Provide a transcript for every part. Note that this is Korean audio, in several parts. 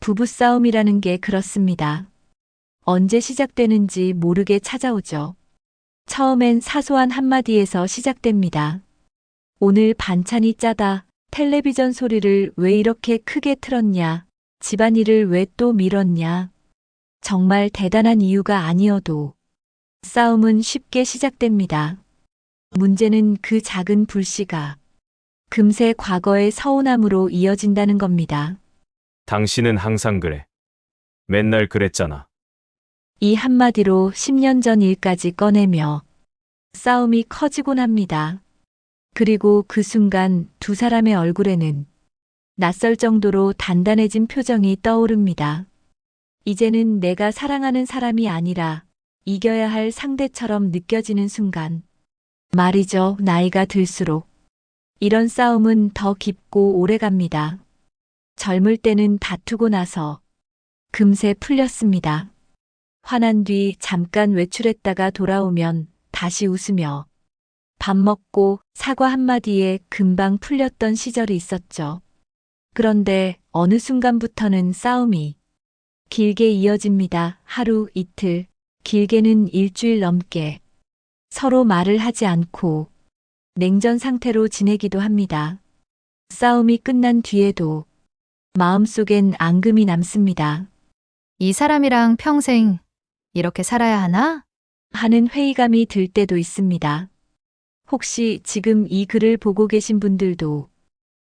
부부싸움이라는 게 그렇습니다. 언제 시작되는지 모르게 찾아오죠. 처음엔 사소한 한마디에서 시작됩니다. 오늘 반찬이 짜다. 텔레비전 소리를 왜 이렇게 크게 틀었냐? 집안일을 왜 또 미뤘냐? 정말 대단한 이유가 아니어도 싸움은 쉽게 시작됩니다. 문제는 그 작은 불씨가 금세 과거의 서운함으로 이어진다는 겁니다. 당신은 항상 그래. 맨날 그랬잖아. 이 한마디로 10년 전 일까지 꺼내며 싸움이 커지곤 합니다. 그리고 그 순간 두 사람의 얼굴에는 낯설 정도로 단단해진 표정이 떠오릅니다. 이제는 내가 사랑하는 사람이 아니라 이겨야 할 상대처럼 느껴지는 순간. 말이죠, 나이가 들수록 이런 싸움은 더 깊고 오래 갑니다. 젊을 때는 다투고 나서 금세 풀렸습니다. 화난 뒤 잠깐 외출했다가 돌아오면 다시 웃으며 밥 먹고 사과 한마디에 금방 풀렸던 시절이 있었죠. 그런데 어느 순간부터는 싸움이 길게 이어집니다. 하루, 이틀, 길게는 일주일 넘게 서로 말을 하지 않고 냉전 상태로 지내기도 합니다. 싸움이 끝난 뒤에도 마음속엔 앙금이 남습니다. 이 사람이랑 평생 이렇게 살아야 하나? 하는 회의감이 들 때도 있습니다. 혹시 지금 이 글을 보고 계신 분들도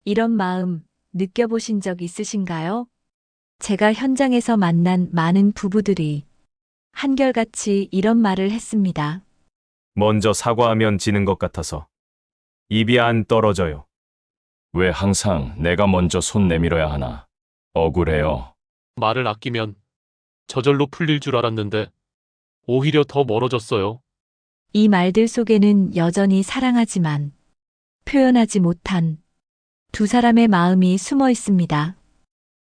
이런 마음 느껴보신 적 있으신가요? 제가 현장에서 만난 많은 부부들이 한결같이 이런 말을 했습니다. 먼저 사과하면 지는 것 같아서 입이 안 떨어져요. 왜 항상 내가 먼저 손 내밀어야 하나? 억울해요. 말을 아끼면 저절로 풀릴 줄 알았는데 오히려 더 멀어졌어요. 이 말들 속에는 여전히 사랑하지만 표현하지 못한 두 사람의 마음이 숨어 있습니다.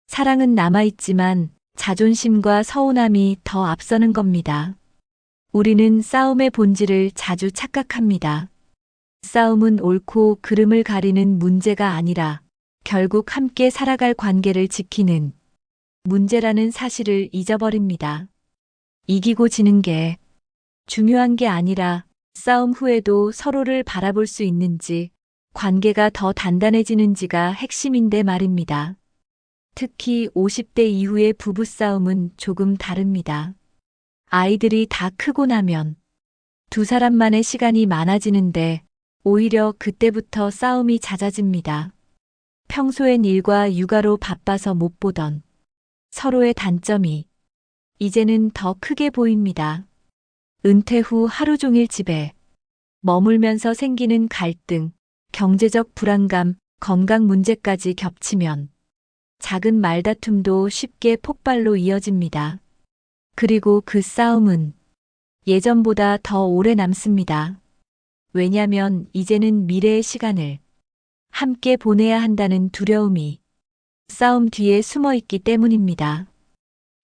사랑은 남아있지만 자존심과 서운함이 더 앞서는 겁니다. 우리는 싸움의 본질을 자주 착각합니다. 싸움은 옳고 그름을 가리는 문제가 아니라 결국 함께 살아갈 관계를 지키는 문제라는 사실을 잊어버립니다. 이기고 지는 게 중요한 게 아니라 싸움 후에도 서로를 바라볼 수 있는지, 관계가 더 단단해지는지가 핵심인데 말입니다. 특히 50대 이후의 부부싸움은 조금 다릅니다. 아이들이 다 크고 나면 두 사람만의 시간이 많아지는데 오히려 그때부터 싸움이 잦아집니다. 평소엔 일과 육아로 바빠서 못 보던 서로의 단점이 이제는 더 크게 보입니다. 은퇴 후 하루 종일 집에 머물면서 생기는 갈등, 경제적 불안감, 건강 문제까지 겹치면 작은 말다툼도 쉽게 폭발로 이어집니다. 그리고 그 싸움은 예전보다 더 오래 남습니다. 왜냐면 이제는 미래의 시간을 함께 보내야 한다는 두려움이 싸움 뒤에 숨어 있기 때문입니다.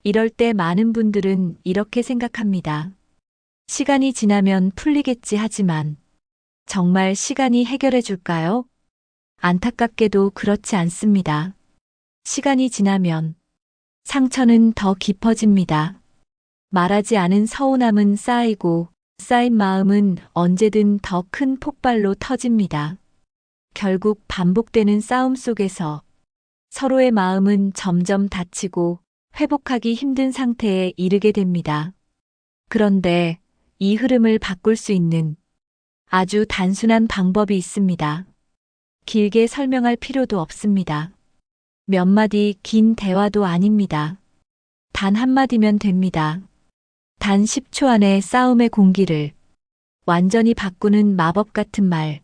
이럴 때 많은 분들은 이렇게 생각합니다. 시간이 지나면 풀리겠지 하지만 정말 시간이 해결해 줄까요? 안타깝게도 그렇지 않습니다. 시간이 지나면 상처는 더 깊어집니다. 말하지 않은 서운함은 쌓이고 쌓인 마음은 언제든 더 큰 폭발로 터집니다. 결국 반복되는 싸움 속에서 서로의 마음은 점점 다치고 회복하기 힘든 상태에 이르게 됩니다. 그런데 이 흐름을 바꿀 수 있는 아주 단순한 방법이 있습니다. 길게 설명할 필요도 없습니다. 몇 마디 긴 대화도 아닙니다. 단 한마디면 됩니다. 단 10초 안에 싸움의 공기를 완전히 바꾸는 마법 같은 말.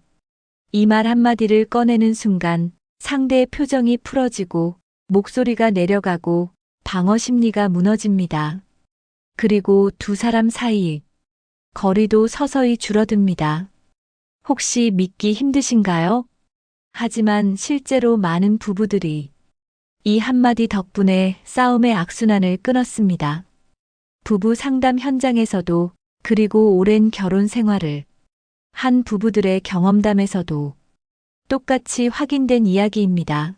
이 말 한마디를 꺼내는 순간 상대의 표정이 풀어지고 목소리가 내려가고 방어 심리가 무너집니다. 그리고 두 사람 사이 거리도 서서히 줄어듭니다. 혹시 믿기 힘드신가요? 하지만 실제로 많은 부부들이 이 한마디 덕분에 싸움의 악순환을 끊었습니다. 부부 상담 현장에서도, 그리고 오랜 결혼 생활을 한 부부들의 경험담에서도 똑같이 확인된 이야기입니다.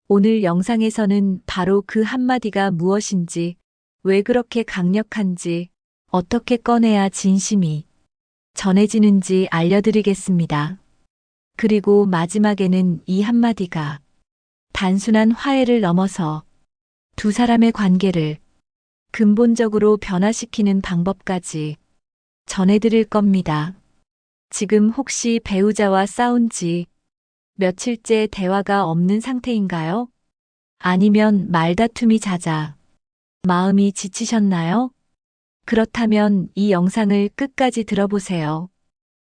오늘 영상에서는 바로 그 한마디가 무엇인지, 왜 그렇게 강력한지, 어떻게 꺼내야 진심이 전해지는지 알려드리겠습니다. 그리고 마지막에는 이 한마디가 단순한 화해를 넘어서 두 사람의 관계를 근본적으로 변화시키는 방법까지 전해드릴 겁니다. 지금 혹시 배우자와 싸운 지 며칠째 대화가 없는 상태인가요? 아니면 말다툼이 잦아 마음이 지치셨나요? 그렇다면 이 영상을 끝까지 들어보세요.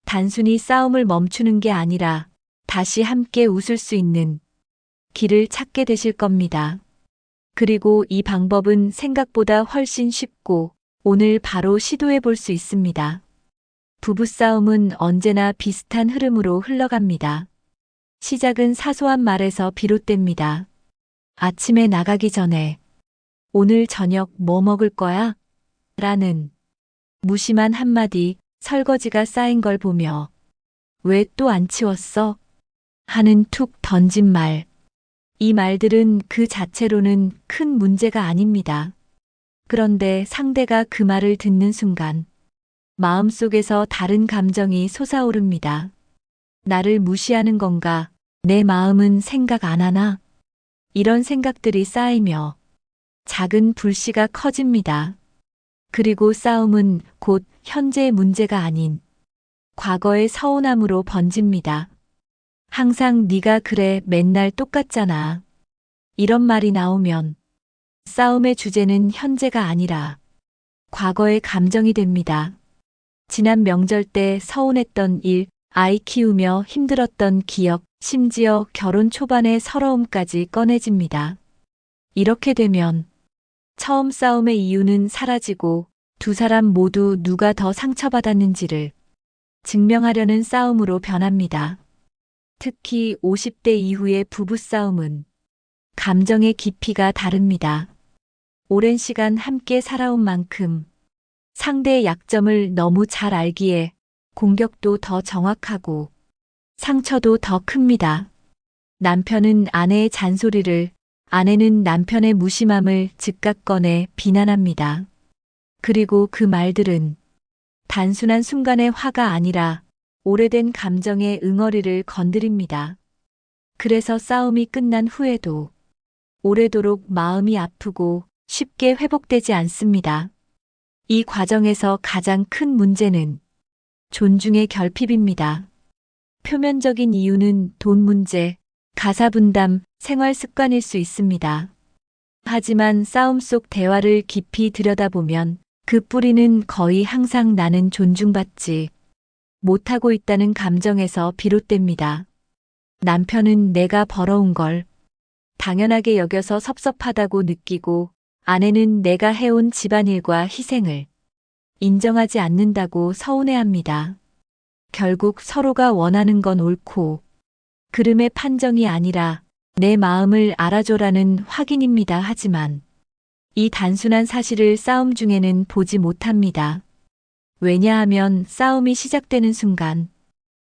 단순히 싸움을 멈추는 게 아니라 다시 함께 웃을 수 있는 길을 찾게 되실 겁니다. 그리고 이 방법은 생각보다 훨씬 쉽고 오늘 바로 시도해 볼 수 있습니다. 부부싸움은 언제나 비슷한 흐름으로 흘러갑니다. 시작은 사소한 말에서 비롯됩니다. 아침에 나가기 전에 오늘 저녁 뭐 먹을 거야? 라는 무심한 한마디, 설거지가 쌓인 걸 보며 왜 또 안 치웠어? 하는 툭 던진 말. 이 말들은 그 자체로는 큰 문제가 아닙니다. 그런데 상대가 그 말을 듣는 순간 마음속에서 다른 감정이 솟아오릅니다. 나를 무시하는 건가? 내 마음은 생각 안 하나? 이런 생각들이 쌓이며 작은 불씨가 커집니다. 그리고 싸움은 곧 현재의 문제가 아닌 과거의 서운함으로 번집니다. 항상 네가 그래, 맨날 똑같잖아. 이런 말이 나오면 싸움의 주제는 현재가 아니라 과거의 감정이 됩니다. 지난 명절 때 서운했던 일, 아이 키우며 힘들었던 기억, 심지어 결혼 초반의 서러움까지 꺼내집니다. 이렇게 되면 처음 싸움의 이유는 사라지고 두 사람 모두 누가 더 상처받았는지를 증명하려는 싸움으로 변합니다. 특히 50대 이후의 부부싸움은 감정의 깊이가 다릅니다. 오랜 시간 함께 살아온 만큼 상대의 약점을 너무 잘 알기에 공격도 더 정확하고 상처도 더 큽니다. 남편은 아내의 잔소리를, 아내는 남편의 무심함을 즉각 꺼내 비난합니다. 그리고 그 말들은 단순한 순간의 화가 아니라 오래된 감정의 응어리를 건드립니다. 그래서 싸움이 끝난 후에도 오래도록 마음이 아프고 쉽게 회복되지 않습니다. 이 과정에서 가장 큰 문제는 존중의 결핍입니다. 표면적인 이유는 돈 문제, 가사 분담, 생활 습관일 수 있습니다. 하지만 싸움 속 대화를 깊이 들여다보면 그 뿌리는 거의 항상 나는 존중받지 못하고 있다는 감정에서 비롯됩니다. 남편은 내가 벌어온 걸 당연하게 여겨서 섭섭하다고 느끼고, 아내는 내가 해온 집안일과 희생을 인정하지 않는다고 서운해합니다. 결국 서로가 원하는 건 옳고 그름의 판정이 아니라 내 마음을 알아줘라는 확인입니다. 하지만 이 단순한 사실을 싸움 중에는 보지 못합니다. 왜냐하면 싸움이 시작되는 순간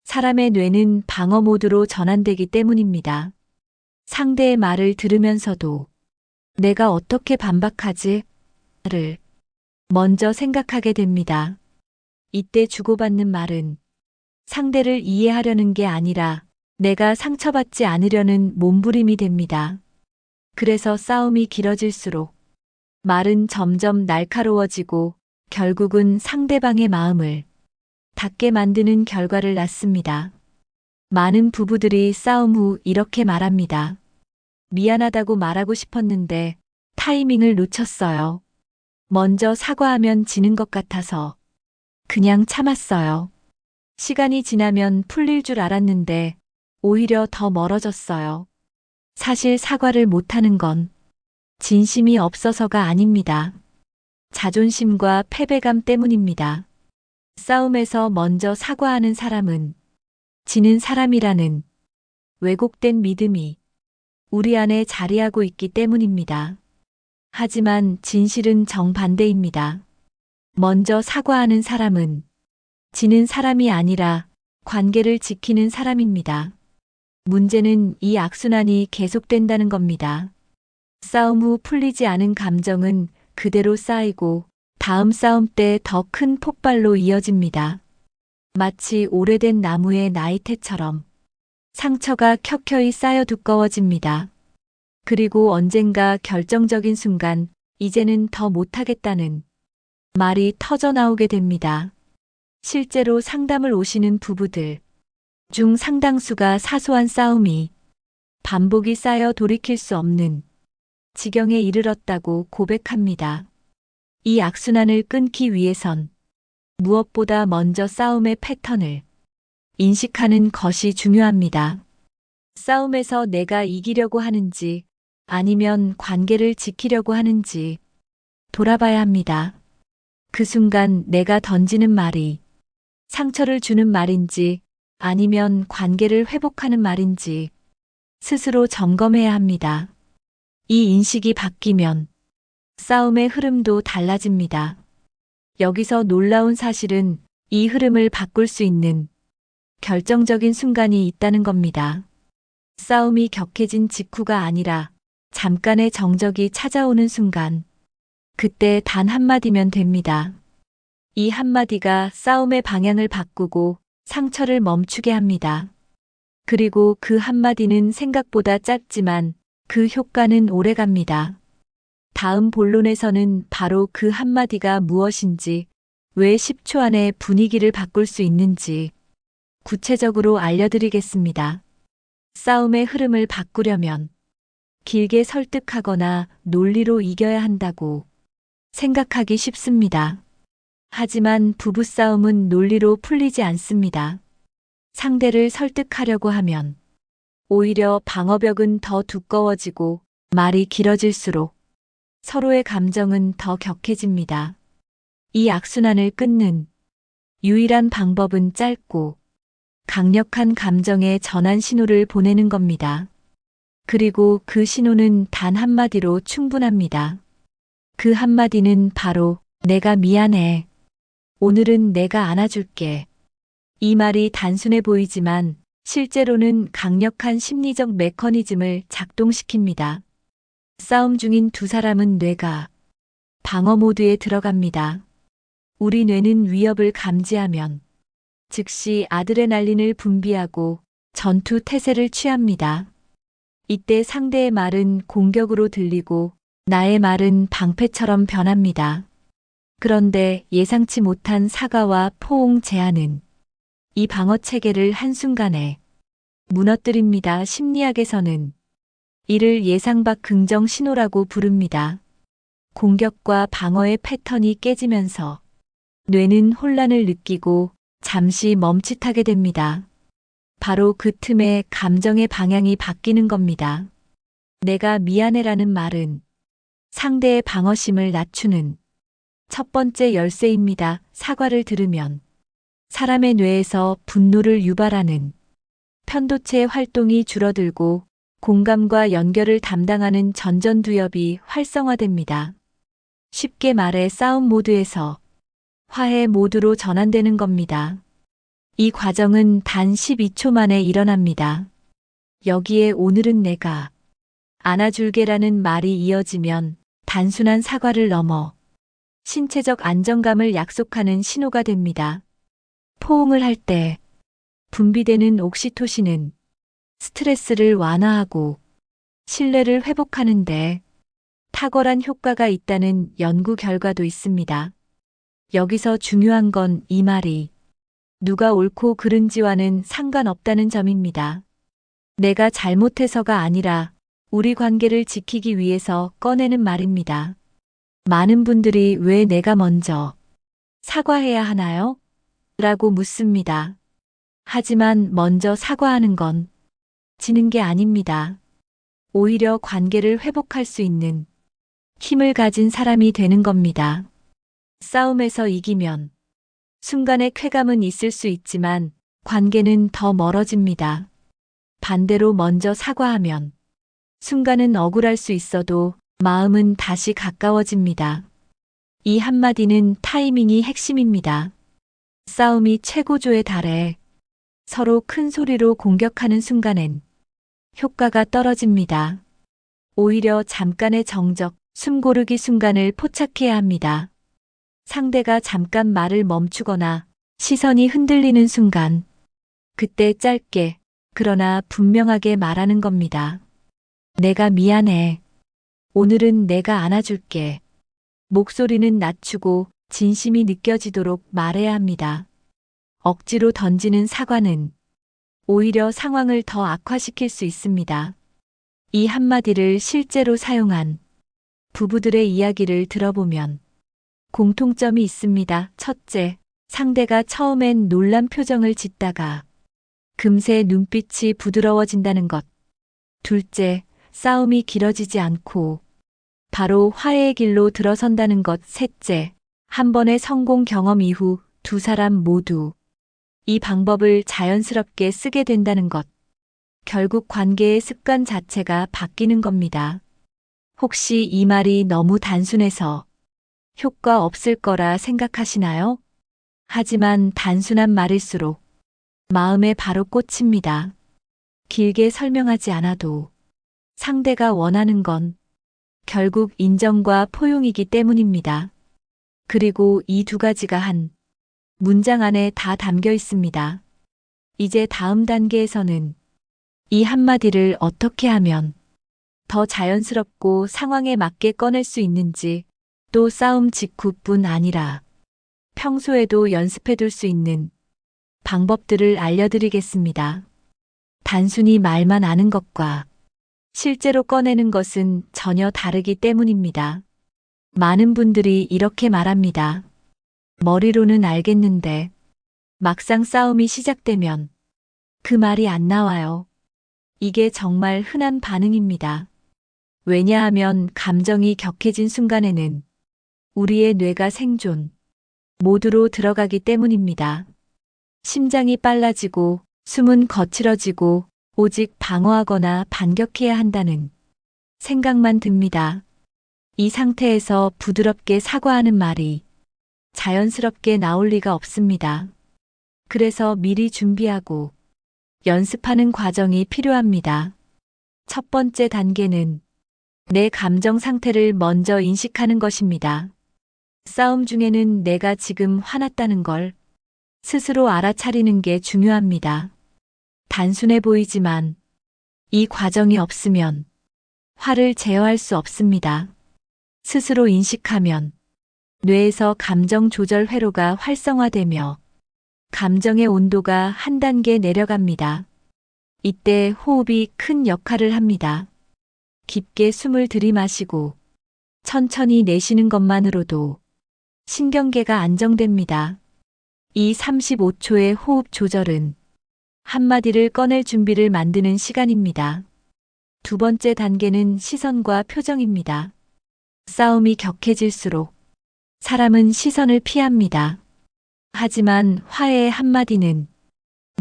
사람의 뇌는 방어 모드로 전환되기 때문입니다. 상대의 말을 들으면서도 내가 어떻게 반박하지? 를 먼저 생각하게 됩니다. 이때 주고받는 말은 상대를 이해하려는 게 아니라 내가 상처받지 않으려는 몸부림이 됩니다. 그래서 싸움이 길어질수록 말은 점점 날카로워지고 결국은 상대방의 마음을 닫게 만드는 결과를 낳습니다. 많은 부부들이 싸움 후 이렇게 말합니다. 미안하다고 말하고 싶었는데 타이밍을 놓쳤어요. 먼저 사과하면 지는 것 같아서 그냥 참았어요. 시간이 지나면 풀릴 줄 알았는데 오히려 더 멀어졌어요. 사실 사과를 못하는 건 진심이 없어서가 아닙니다. 자존심과 패배감 때문입니다. 싸움에서 먼저 사과하는 사람은 지는 사람이라는 왜곡된 믿음이 우리 안에 자리하고 있기 때문입니다. 하지만 진실은 정반대입니다. 먼저 사과하는 사람은 지는 사람이 아니라 관계를 지키는 사람입니다. 문제는 이 악순환이 계속된다는 겁니다. 싸움 후 풀리지 않은 감정은 그대로 쌓이고 다음 싸움 때 더 큰 폭발로 이어집니다. 마치 오래된 나무의 나이테처럼 상처가 켜켜이 쌓여 두꺼워집니다. 그리고 언젠가 결정적인 순간 이제는 더 못하겠다는 말이 터져 나오게 됩니다. 실제로 상담을 오시는 부부들 중 상당수가 사소한 싸움이 반복이 쌓여 돌이킬 수 없는 지경에 이르렀다고 고백합니다. 이 악순환을 끊기 위해선 무엇보다 먼저 싸움의 패턴을 인식하는 것이 중요합니다. 싸움에서 내가 이기려고 하는지 아니면 관계를 지키려고 하는지 돌아봐야 합니다. 그 순간 내가 던지는 말이 상처를 주는 말인지 아니면 관계를 회복하는 말인지 스스로 점검해야 합니다. 이 인식이 바뀌면 싸움의 흐름도 달라집니다. 여기서 놀라운 사실은 이 흐름을 바꿀 수 있는 결정적인 순간이 있다는 겁니다. 싸움이 격해진 직후가 아니라 잠깐의 정적이 찾아오는 순간, 그때 단 한마디면 됩니다. 이 한마디가 싸움의 방향을 바꾸고 상처를 멈추게 합니다. 그리고 그 한마디는 생각보다 짧지만 그 효과는 오래갑니다. 다음 본론에서는 바로 그 한마디가 무엇인지, 왜 10초 안에 분위기를 바꿀 수 있는지 구체적으로 알려드리겠습니다. 싸움의 흐름을 바꾸려면 길게 설득하거나 논리로 이겨야 한다고 생각하기 쉽습니다. 하지만 부부싸움은 논리로 풀리지 않습니다. 상대를 설득하려고 하면 오히려 방어벽은 더 두꺼워지고 말이 길어질수록 서로의 감정은 더 격해집니다. 이 악순환을 끊는 유일한 방법은 짧고 강력한 감정의 전환 신호를 보내는 겁니다. 그리고 그 신호는 단 한마디로 충분합니다. 그 한마디는 바로 내가 미안해. 오늘은 내가 안아줄게. 이 말이 단순해 보이지만 실제로는 강력한 심리적 메커니즘을 작동시킵니다. 싸움 중인 두 사람은 뇌가 방어 모드에 들어갑니다. 우리 뇌는 위협을 감지하면 즉시 아드레날린을 분비하고 전투 태세를 취합니다. 이때 상대의 말은 공격으로 들리고 나의 말은 방패처럼 변합니다. 그런데 예상치 못한 사과와 포옹 제안은 이 방어 체계를 한순간에 무너뜨립니다. 심리학에서는 이를 예상 밖 긍정 신호라고 부릅니다. 공격과 방어의 패턴이 깨지면서 뇌는 혼란을 느끼고 잠시 멈칫하게 됩니다. 바로 그 틈에 감정의 방향이 바뀌는 겁니다. 내가 미안해라는 말은 상대의 방어심을 낮추는 첫 번째 열쇠입니다. 사과를 들으면 사람의 뇌에서 분노를 유발하는 편도체 활동이 줄어들고 공감과 연결을 담당하는 전전두엽이 활성화됩니다. 쉽게 말해 싸움 모드에서 화해 모드로 전환되는 겁니다. 이 과정은 단 12초 만에 일어납니다. 여기에 오늘은 내가 안아줄게라는 말이 이어지면 단순한 사과를 넘어 신체적 안정감을 약속하는 신호가 됩니다. 포옹을 할 때 분비되는 옥시토신은 스트레스를 완화하고 신뢰를 회복하는데 탁월한 효과가 있다는 연구 결과도 있습니다. 여기서 중요한 건 이 말이 누가 옳고 그른지와는 상관없다는 점입니다. 내가 잘못해서가 아니라 우리 관계를 지키기 위해서 꺼내는 말입니다. 많은 분들이 왜 내가 먼저 사과해야 하나요? 라고 묻습니다. 하지만 먼저 사과하는 건 지는 게 아닙니다. 오히려 관계를 회복할 수 있는 힘을 가진 사람이 되는 겁니다. 싸움에서 이기면 순간의 쾌감은 있을 수 있지만 관계는 더 멀어집니다. 반대로 먼저 사과하면 순간은 억울할 수 있어도 마음은 다시 가까워집니다. 이 한마디는 타이밍이 핵심입니다. 싸움이 최고조에 달해 서로 큰 소리로 공격하는 순간엔 효과가 떨어집니다. 오히려 잠깐의 정적, 숨고르기 순간을 포착해야 합니다. 상대가 잠깐 말을 멈추거나 시선이 흔들리는 순간, 그때 짧게, 그러나 분명하게 말하는 겁니다. 내가 미안해. 오늘은 내가 안아줄게. 목소리는 낮추고 진심이 느껴지도록 말해야 합니다. 억지로 던지는 사과는 오히려 상황을 더 악화시킬 수 있습니다. 이 한마디를 실제로 사용한 부부들의 이야기를 들어보면 공통점이 있습니다. 첫째, 상대가 처음엔 놀란 표정을 짓다가 금세 눈빛이 부드러워진다는 것. 둘째, 싸움이 길어지지 않고 바로 화해의 길로 들어선다는 것. 셋째, 한 번의 성공 경험 이후 두 사람 모두 이 방법을 자연스럽게 쓰게 된다는 것. 결국 관계의 습관 자체가 바뀌는 겁니다. 혹시 이 말이 너무 단순해서 효과 없을 거라 생각하시나요? 하지만 단순한 말일수록 마음에 바로 꽂힙니다. 길게 설명하지 않아도 상대가 원하는 건 결국 인정과 포용이기 때문입니다. 그리고 이 두 가지가 한 문장 안에 다 담겨 있습니다. 이제 다음 단계에서는 이 한마디를 어떻게 하면 더 자연스럽고 상황에 맞게 꺼낼 수 있는지, 또 싸움 직후뿐 아니라 평소에도 연습해둘 수 있는 방법들을 알려드리겠습니다. 단순히 말만 아는 것과 실제로 꺼내는 것은 전혀 다르기 때문입니다. 많은 분들이 이렇게 말합니다. 머리로는 알겠는데 막상 싸움이 시작되면 그 말이 안 나와요. 이게 정말 흔한 반응입니다. 왜냐하면 감정이 격해진 순간에는 우리의 뇌가 생존 모드로 들어가기 때문입니다. 심장이 빨라지고 숨은 거칠어지고 오직 방어하거나 반격해야 한다는 생각만 듭니다. 이 상태에서 부드럽게 사과하는 말이 자연스럽게 나올 리가 없습니다. 그래서 미리 준비하고 연습하는 과정이 필요합니다. 첫 번째 단계는 내 감정 상태를 먼저 인식하는 것입니다. 싸움 중에는 내가 지금 화났다는 걸 스스로 알아차리는 게 중요합니다. 단순해 보이지만 이 과정이 없으면 화를 제어할 수 없습니다. 스스로 인식하면 뇌에서 감정 조절 회로가 활성화되며 감정의 온도가 한 단계 내려갑니다. 이때 호흡이 큰 역할을 합니다. 깊게 숨을 들이마시고 천천히 내쉬는 것만으로도 신경계가 안정됩니다. 이 35초의 호흡 조절은 한마디를 꺼낼 준비를 만드는 시간입니다. 두 번째 단계는 시선과 표정입니다. 싸움이 격해질수록 사람은 시선을 피합니다. 하지만 화해의 한마디는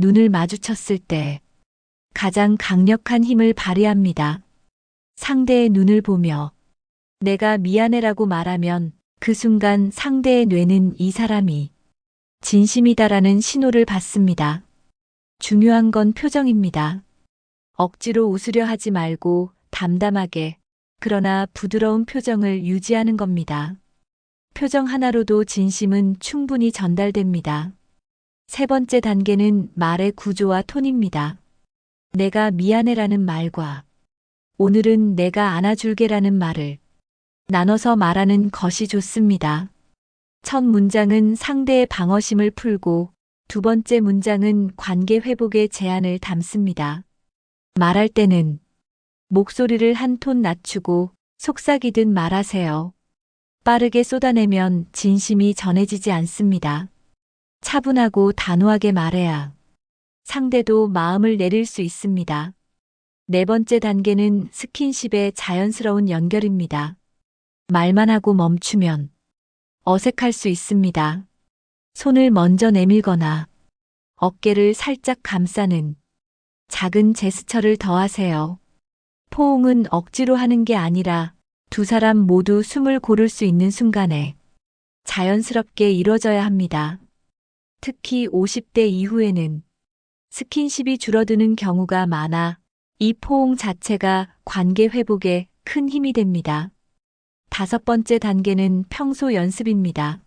눈을 마주쳤을 때 가장 강력한 힘을 발휘합니다. 상대의 눈을 보며 내가 미안해라고 말하면 그 순간 상대의 뇌는 이 사람이 진심이다라는 신호를 받습니다. 중요한 건 표정입니다. 억지로 웃으려 하지 말고 담담하게, 그러나 부드러운 표정을 유지하는 겁니다. 표정 하나로도 진심은 충분히 전달됩니다. 세 번째 단계는 말의 구조와 톤입니다. 내가 미안해라는 말과 오늘은 내가 안아줄게라는 말을 나눠서 말하는 것이 좋습니다. 첫 문장은 상대의 방어심을 풀고 두 번째 문장은 관계 회복의 제안을 담습니다. 말할 때는 목소리를 한 톤 낮추고 속삭이듯 말하세요. 빠르게 쏟아내면 진심이 전해지지 않습니다. 차분하고 단호하게 말해야 상대도 마음을 내릴 수 있습니다. 네 번째 단계는 스킨십의 자연스러운 연결입니다. 말만 하고 멈추면 어색할 수 있습니다. 손을 먼저 내밀거나 어깨를 살짝 감싸는 작은 제스처를 더하세요. 포옹은 억지로 하는 게 아니라 두 사람 모두 숨을 고를 수 있는 순간에 자연스럽게 이루어져야 합니다. 특히 50대 이후에는 스킨십이 줄어드는 경우가 많아 이 포옹 자체가 관계 회복에 큰 힘이 됩니다. 5번째 단계는 평소 연습입니다.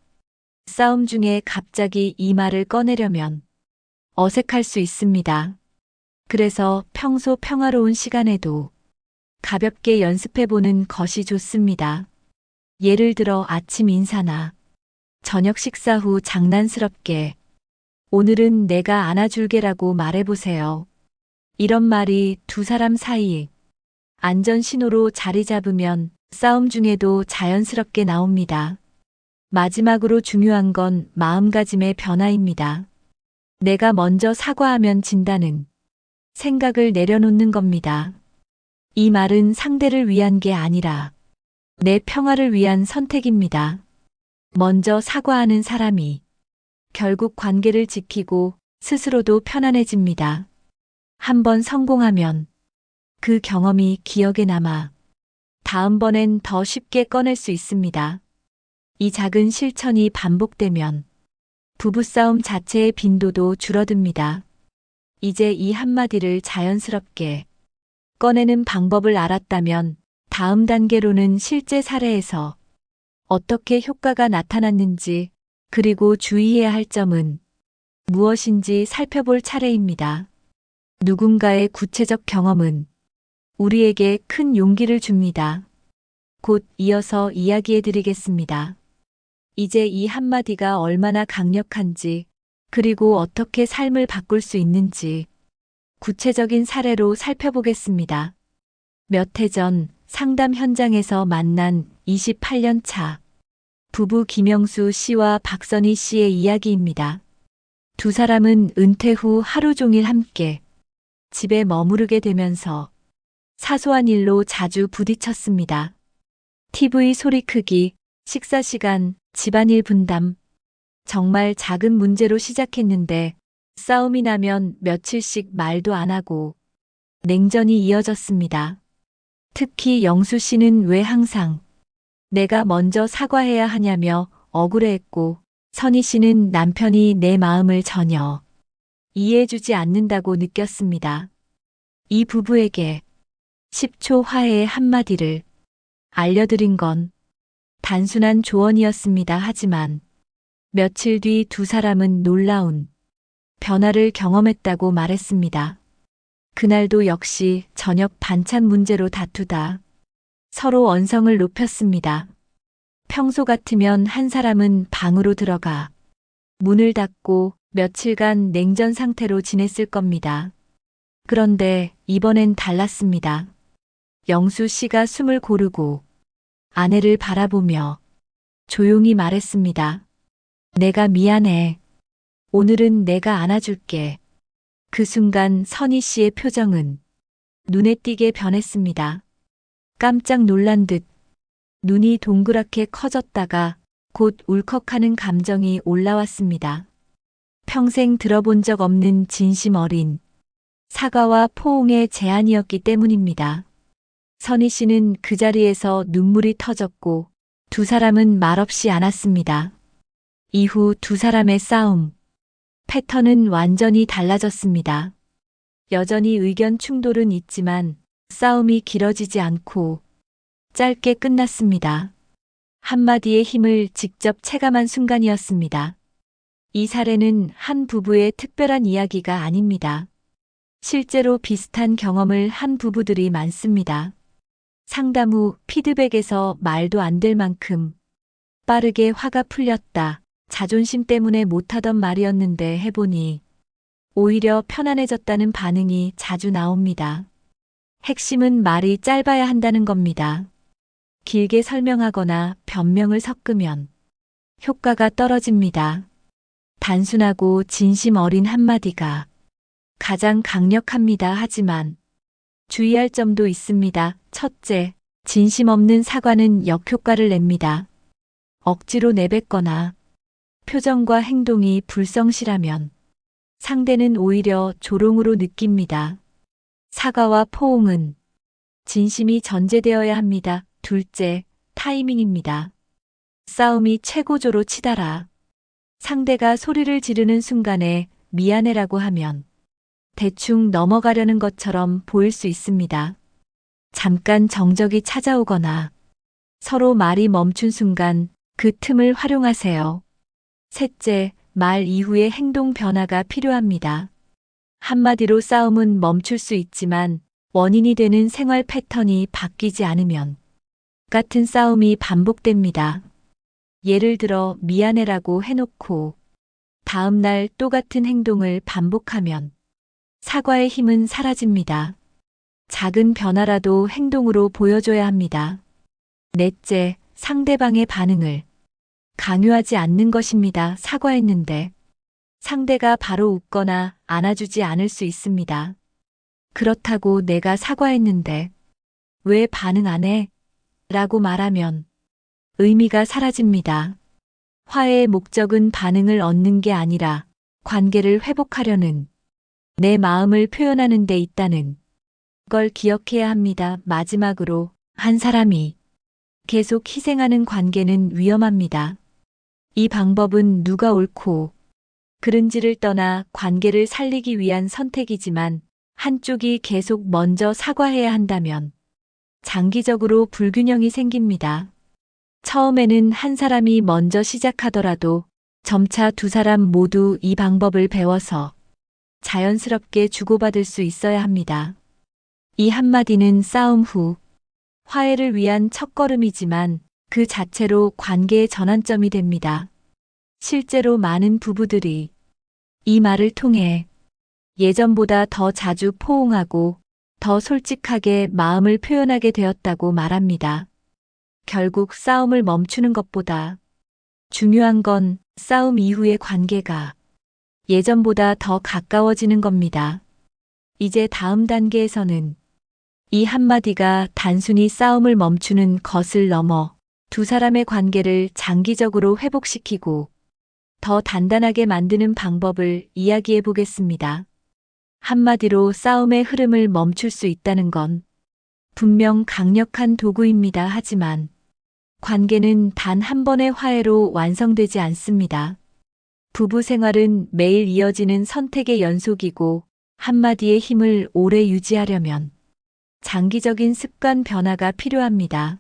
싸움 중에 갑자기 이 말을 꺼내려면 어색할 수 있습니다. 그래서 평소 평화로운 시간에도 가볍게 연습해보는 것이 좋습니다. 예를 들어 아침 인사나 저녁 식사 후 장난스럽게 오늘은 내가 안아줄게라고 말해보세요. 이런 말이 두 사람 사이 안전 신호로 자리 잡으면 싸움 중에도 자연스럽게 나옵니다. 마지막으로 중요한 건 마음가짐의 변화입니다. 내가 먼저 사과하면 진다는 생각을 내려놓는 겁니다. 이 말은 상대를 위한 게 아니라 내 평화를 위한 선택입니다. 먼저 사과하는 사람이 결국 관계를 지키고 스스로도 편안해집니다. 한번 성공하면 그 경험이 기억에 남아 다음번엔 더 쉽게 꺼낼 수 있습니다. 이 작은 실천이 반복되면 부부싸움 자체의 빈도도 줄어듭니다. 이제 이 한마디를 자연스럽게 꺼내는 방법을 알았다면 다음 단계로는 실제 사례에서 어떻게 효과가 나타났는지 그리고 주의해야 할 점은 무엇인지 살펴볼 차례입니다. 누군가의 구체적 경험은 우리에게 큰 용기를 줍니다. 곧 이어서 이야기해 드리겠습니다. 이제 이 한마디가 얼마나 강력한지 그리고 어떻게 삶을 바꿀 수 있는지 구체적인 사례로 살펴보겠습니다. 몇 해 전 상담 현장에서 만난 28년 차 부부 김영수 씨와 박선희 씨의 이야기입니다. 두 사람은 은퇴 후 하루 종일 함께 집에 머무르게 되면서 사소한 일로 자주 부딪혔습니다. TV 소리 크기, 식사 시간, 집안일 분담. 정말 작은 문제로 시작했는데 싸움이 나면 며칠씩 말도 안 하고 냉전이 이어졌습니다. 특히 영수 씨는 왜 항상 내가 먼저 사과해야 하냐며 억울해했고 선희 씨는 남편이 내 마음을 전혀 이해해주지 않는다고 느꼈습니다. 이 부부에게 10초 화해의 한마디를 알려드린 건 단순한 조언이었습니다. 하지만 며칠 뒤 두 사람은 놀라운 변화를 경험했다고 말했습니다. 그날도 역시 저녁 반찬 문제로 다투다 서로 언성을 높였습니다. 평소 같으면 한 사람은 방으로 들어가 문을 닫고 며칠간 냉전 상태로 지냈을 겁니다. 그런데 이번엔 달랐습니다. 영수 씨가 숨을 고르고 아내를 바라보며 조용히 말했습니다. 내가 미안해. 오늘은 내가 안아줄게. 그 순간 선희 씨의 표정은 눈에 띄게 변했습니다. 깜짝 놀란 듯 눈이 동그랗게 커졌다가 곧 울컥하는 감정이 올라왔습니다. 평생 들어본 적 없는 진심 어린 사과와 포옹의 제안이었기 때문입니다. 선희 씨는 그 자리에서 눈물이 터졌고 두 사람은 말없이 안았습니다. 이후 두 사람의 싸움 패턴은 완전히 달라졌습니다. 여전히 의견 충돌은 있지만 싸움이 길어지지 않고 짧게 끝났습니다. 한마디의 힘을 직접 체감한 순간이었습니다. 이 사례는 한 부부의 특별한 이야기가 아닙니다. 실제로 비슷한 경험을 한 부부들이 많습니다. 상담 후 피드백에서 말도 안 될 만큼 빠르게 화가 풀렸다. 자존심 때문에 못하던 말이었는데 해보니 오히려 편안해졌다는 반응이 자주 나옵니다. 핵심은 말이 짧아야 한다는 겁니다. 길게 설명하거나 변명을 섞으면 효과가 떨어집니다. 단순하고 진심 어린 한마디가 가장 강력합니다. 하지만 주의할 점도 있습니다. 첫째, 진심 없는 사과는 역효과를 냅니다. 억지로 내뱉거나 표정과 행동이 불성실하면 상대는 오히려 조롱으로 느낍니다. 사과와 포옹은 진심이 전제되어야 합니다. 둘째, 타이밍입니다. 싸움이 최고조로 치달아 상대가 소리를 지르는 순간에 미안해라고 하면 대충 넘어가려는 것처럼 보일 수 있습니다. 잠깐 정적이 찾아오거나 서로 말이 멈춘 순간 그 틈을 활용하세요. 셋째, 말 이후의 행동 변화가 필요합니다. 한마디로 싸움은 멈출 수 있지만 원인이 되는 생활 패턴이 바뀌지 않으면 같은 싸움이 반복됩니다. 예를 들어 미안해라고 해놓고 다음 날 똑같은 행동을 반복하면 사과의 힘은 사라집니다. 작은 변화라도 행동으로 보여줘야 합니다. 넷째, 상대방의 반응을 강요하지 않는 것입니다. 사과했는데 상대가 바로 웃거나 안아주지 않을 수 있습니다. 그렇다고 내가 사과했는데 왜 반응 안 해? 라고 말하면 의미가 사라집니다. 화해의 목적은 반응을 얻는 게 아니라 관계를 회복하려는 내 마음을 표현하는 데 있다는 걸 기억해야 합니다. 마지막으로 한 사람이 계속 희생하는 관계는 위험합니다. 이 방법은 누가 옳고 그른지를 떠나 관계를 살리기 위한 선택이지만 한쪽이 계속 먼저 사과해야 한다면 장기적으로 불균형이 생깁니다. 처음에는 한 사람이 먼저 시작하더라도 점차 두 사람 모두 이 방법을 배워서 자연스럽게 주고받을 수 있어야 합니다. 이 한마디는 싸움 후 화해를 위한 첫걸음이지만 그 자체로 관계의 전환점이 됩니다. 실제로 많은 부부들이 이 말을 통해 예전보다 더 자주 포옹하고 더 솔직하게 마음을 표현하게 되었다고 말합니다. 결국 싸움을 멈추는 것보다 중요한 건 싸움 이후의 관계가 예전보다 더 가까워지는 겁니다. 이제 다음 단계에서는 이 한마디가 단순히 싸움을 멈추는 것을 넘어 두 사람의 관계를 장기적으로 회복시키고 더 단단하게 만드는 방법을 이야기해 보겠습니다. 한마디로 싸움의 흐름을 멈출 수 있다는 건 분명 강력한 도구입니다. 하지만 관계는 단 한 번의 화해로 완성되지 않습니다. 부부 생활은 매일 이어지는 선택의 연속이고 한마디의 힘을 오래 유지하려면 장기적인 습관 변화가 필요합니다.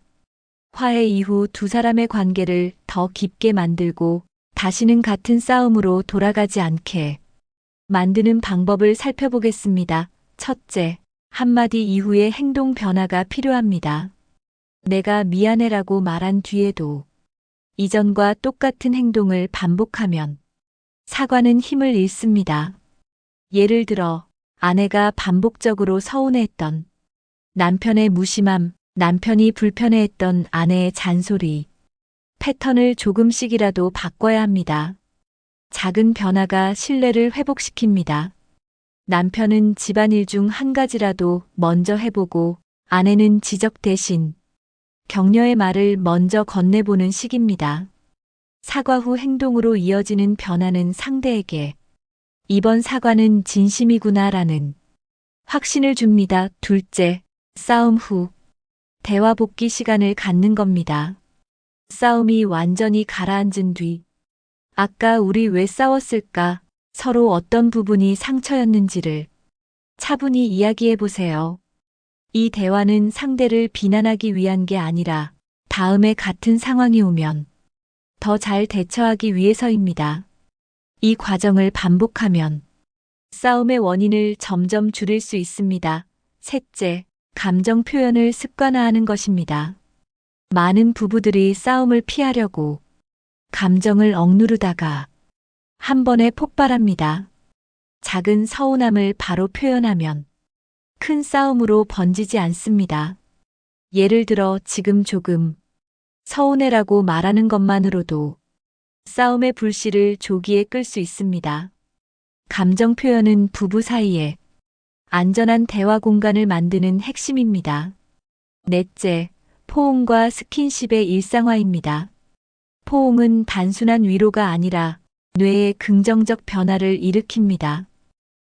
화해 이후 두 사람의 관계를 더 깊게 만들고 다시는 같은 싸움으로 돌아가지 않게 만드는 방법을 살펴보겠습니다. 첫째, 한마디 이후의 행동 변화가 필요합니다. 내가 미안해라고 말한 뒤에도 이전과 똑같은 행동을 반복하면 사과는 힘을 잃습니다. 예를 들어 아내가 반복적으로 서운해했던 남편의 무심함, 남편이 불편해했던 아내의 잔소리, 패턴을 조금씩이라도 바꿔야 합니다. 작은 변화가 신뢰를 회복시킵니다. 남편은 집안일 중 한 가지라도 먼저 해보고 아내는 지적 대신 격려의 말을 먼저 건네보는 식입니다. 사과 후 행동으로 이어지는 변화는 상대에게 이번 사과는 진심이구나라는 확신을 줍니다. 둘째, 싸움 후 대화 복귀 시간을 갖는 겁니다. 싸움이 완전히 가라앉은 뒤 아까 우리 왜 싸웠을까? 서로 어떤 부분이 상처였는지를 차분히 이야기해 보세요. 이 대화는 상대를 비난하기 위한 게 아니라 다음에 같은 상황이 오면 더 잘 대처하기 위해서입니다. 이 과정을 반복하면 싸움의 원인을 점점 줄일 수 있습니다. 셋째, 감정 표현을 습관화하는 것입니다. 많은 부부들이 싸움을 피하려고 감정을 억누르다가 한 번에 폭발합니다. 작은 서운함을 바로 표현하면 큰 싸움으로 번지지 않습니다. 예를 들어 지금 조금 서운해라고 말하는 것만으로도 싸움의 불씨를 조기에 끌 수 있습니다. 감정 표현은 부부 사이에 안전한 대화 공간을 만드는 핵심입니다. 넷째, 포옹과 스킨십의 일상화입니다. 포옹은 단순한 위로가 아니라 뇌의 긍정적 변화를 일으킵니다.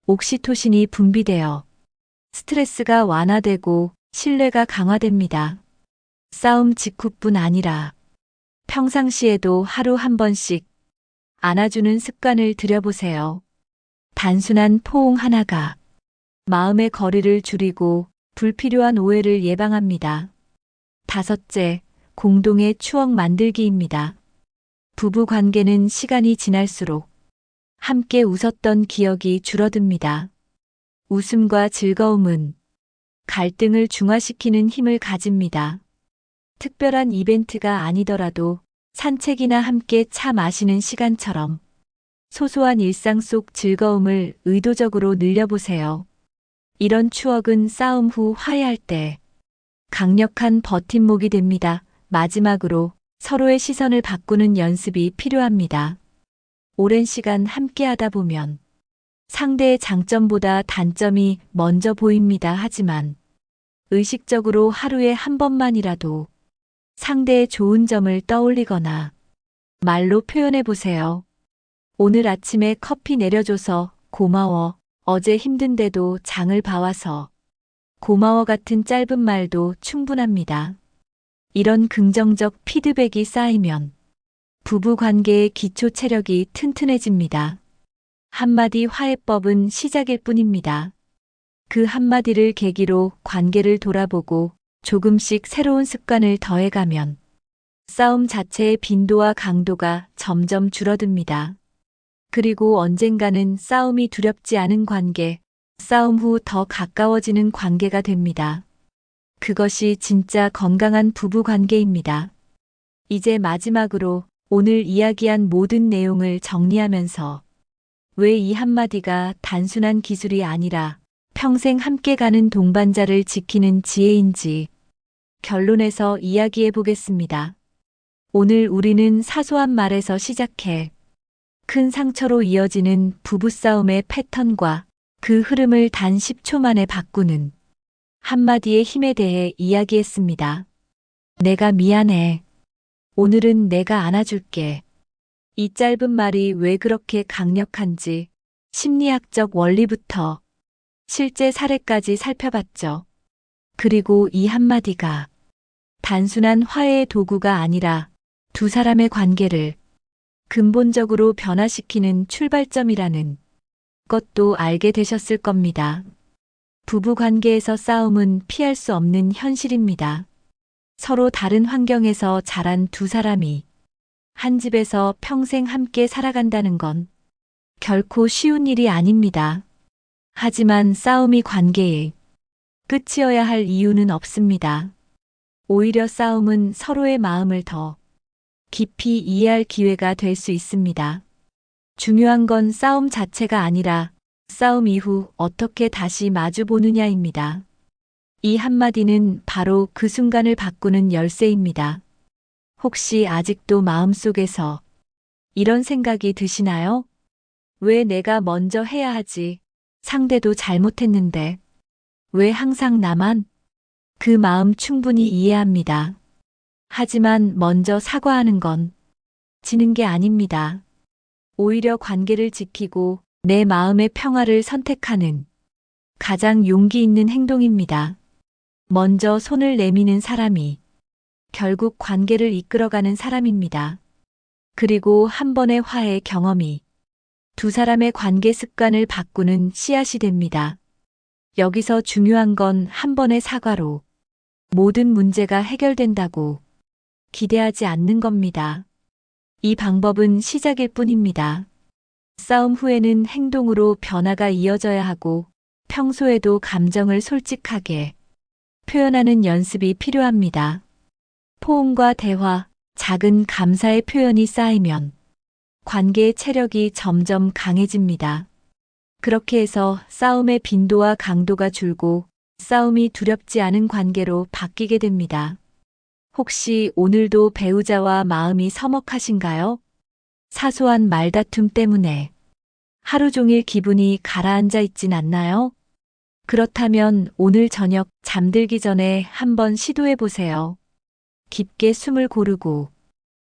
옥시토신이 분비되어 스트레스가 완화되고 신뢰가 강화됩니다. 싸움 직후뿐 아니라 평상시에도 하루 한 번씩 안아주는 습관을 들여보세요. 단순한 포옹 하나가 마음의 거리를 줄이고 불필요한 오해를 예방합니다. 5째, 공동의 추억 만들기입니다. 부부 관계는 시간이 지날수록 함께 웃었던 기억이 줄어듭니다. 웃음과 즐거움은 갈등을 중화시키는 힘을 가집니다. 특별한 이벤트가 아니더라도 산책이나 함께 차 마시는 시간처럼 소소한 일상 속 즐거움을 의도적으로 늘려보세요. 이런 추억은 싸움 후 화해할 때 강력한 버팀목이 됩니다. 마지막으로 서로의 시선을 바꾸는 연습이 필요합니다. 오랜 시간 함께 하다 보면 상대의 장점보다 단점이 먼저 보입니다. 하지만 의식적으로 하루에 한 번만이라도 상대의 좋은 점을 떠올리거나 말로 표현해 보세요. 오늘 아침에 커피 내려줘서 고마워. 어제 힘든데도 장을 봐와서 고마워 같은 짧은 말도 충분합니다. 이런 긍정적 피드백이 쌓이면 부부 관계의 기초 체력이 튼튼해집니다. 한마디 화해법은 시작일 뿐입니다. 그 한마디를 계기로 관계를 돌아보고 조금씩 새로운 습관을 더해가면 싸움 자체의 빈도와 강도가 점점 줄어듭니다. 그리고 언젠가는 싸움이 두렵지 않은 관계, 싸움 후 더 가까워지는 관계가 됩니다. 그것이 진짜 건강한 부부 관계입니다. 이제 마지막으로 오늘 이야기한 모든 내용을 정리하면서 왜 이 한마디가 단순한 기술이 아니라 평생 함께 가는 동반자를 지키는 지혜인지 결론에서 이야기해 보겠습니다. 오늘 우리는 사소한 말에서 시작해 큰 상처로 이어지는 부부싸움의 패턴과 그 흐름을 단 10초 만에 바꾸는 한마디의 힘에 대해 이야기했습니다. 내가 미안해. 오늘은 내가 안아줄게. 이 짧은 말이 왜 그렇게 강력한지 심리학적 원리부터 실제 사례까지 살펴봤죠. 그리고 이 한마디가 단순한 화해의 도구가 아니라 두 사람의 관계를 근본적으로 변화시키는 출발점이라는 것도 알게 되셨을 겁니다. 부부 관계에서 싸움은 피할 수 없는 현실입니다. 서로 다른 환경에서 자란 두 사람이 한 집에서 평생 함께 살아간다는 건 결코 쉬운 일이 아닙니다. 하지만 싸움이 관계의 끝이어야 할 이유는 없습니다. 오히려 싸움은 서로의 마음을 더 깊이 이해할 기회가 될 수 있습니다. 중요한 건 싸움 자체가 아니라 싸움 이후 어떻게 다시 마주보느냐입니다. 이 한마디는 바로 그 순간을 바꾸는 열쇠입니다. 혹시 아직도 마음속에서 이런 생각이 드시나요? 왜 내가 먼저 해야 하지? 상대도 잘못했는데. 왜 항상 나만? 그 마음 충분히 이해합니다. 하지만 먼저 사과하는 건 지는 게 아닙니다. 오히려 관계를 지키고 내 마음의 평화를 선택하는 가장 용기 있는 행동입니다. 먼저 손을 내미는 사람이 결국 관계를 이끌어가는 사람입니다. 그리고 한 번의 화해 경험이 두 사람의 관계 습관을 바꾸는 씨앗이 됩니다. 여기서 중요한 건 한 번의 사과로 모든 문제가 해결된다고 기대하지 않는 겁니다. 이 방법은 시작일 뿐입니다. 싸움 후에는 행동으로 변화가 이어져야 하고 평소에도 감정을 솔직하게 표현하는 연습이 필요합니다. 포옹과 대화, 작은 감사의 표현이 쌓이면 관계의 체력이 점점 강해집니다. 그렇게 해서 싸움의 빈도와 강도가 줄고 싸움이 두렵지 않은 관계로 바뀌게 됩니다. 혹시 오늘도 배우자와 마음이 서먹하신가요? 사소한 말다툼 때문에 하루 종일 기분이 가라앉아 있진 않나요? 그렇다면 오늘 저녁 잠들기 전에 한번 시도해 보세요. 깊게 숨을 고르고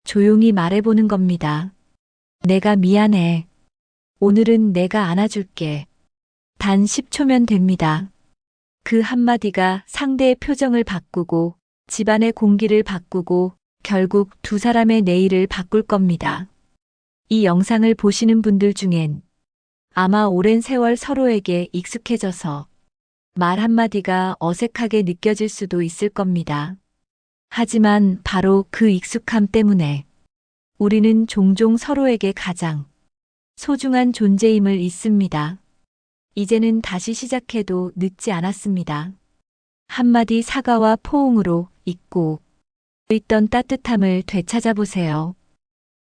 조용히 말해보는 겁니다. 내가 미안해. 오늘은 내가 안아줄게. 단 10초면 됩니다. 그 한마디가 상대의 표정을 바꾸고 집안의 공기를 바꾸고 결국 두 사람의 내일을 바꿀 겁니다. 이 영상을 보시는 분들 중엔 아마 오랜 세월 서로에게 익숙해져서 말 한마디가 어색하게 느껴질 수도 있을 겁니다. 하지만 바로 그 익숙함 때문에 우리는 종종 서로에게 가장 소중한 존재임을 잊습니다. 이제는 다시 시작해도 늦지 않았습니다. 한마디 사과와 포옹으로 잊고 있던 따뜻함을 되찾아보세요.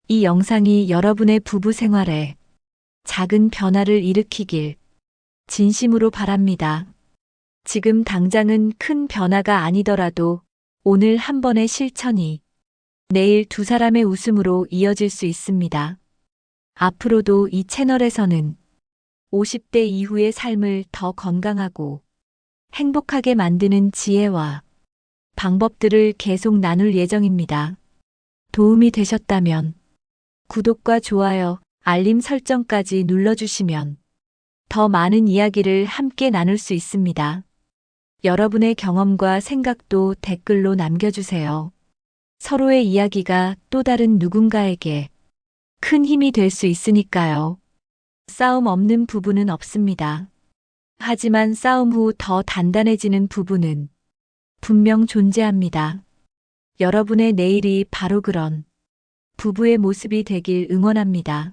이 영상이 여러분의 부부 생활에 작은 변화를 일으키길 진심으로 바랍니다. 지금 당장은 큰 변화가 아니더라도 오늘 한 번의 실천이 내일 두 사람의 웃음으로 이어질 수 있습니다. 앞으로도 이 채널에서는 50대 이후의 삶을 더 건강하고 행복하게 만드는 지혜와 방법들을 계속 나눌 예정입니다. 도움이 되셨다면 구독과 좋아요, 알림 설정까지 눌러주시면 더 많은 이야기를 함께 나눌 수 있습니다. 여러분의 경험과 생각도 댓글로 남겨주세요. 서로의 이야기가 또 다른 누군가에게 큰 힘이 될 수 있으니까요. 싸움 없는 부부는 없습니다. 하지만 싸움 후 더 단단해지는 부부는 분명 존재합니다. 여러분의 내일이 바로 그런 부부의 모습이 되길 응원합니다.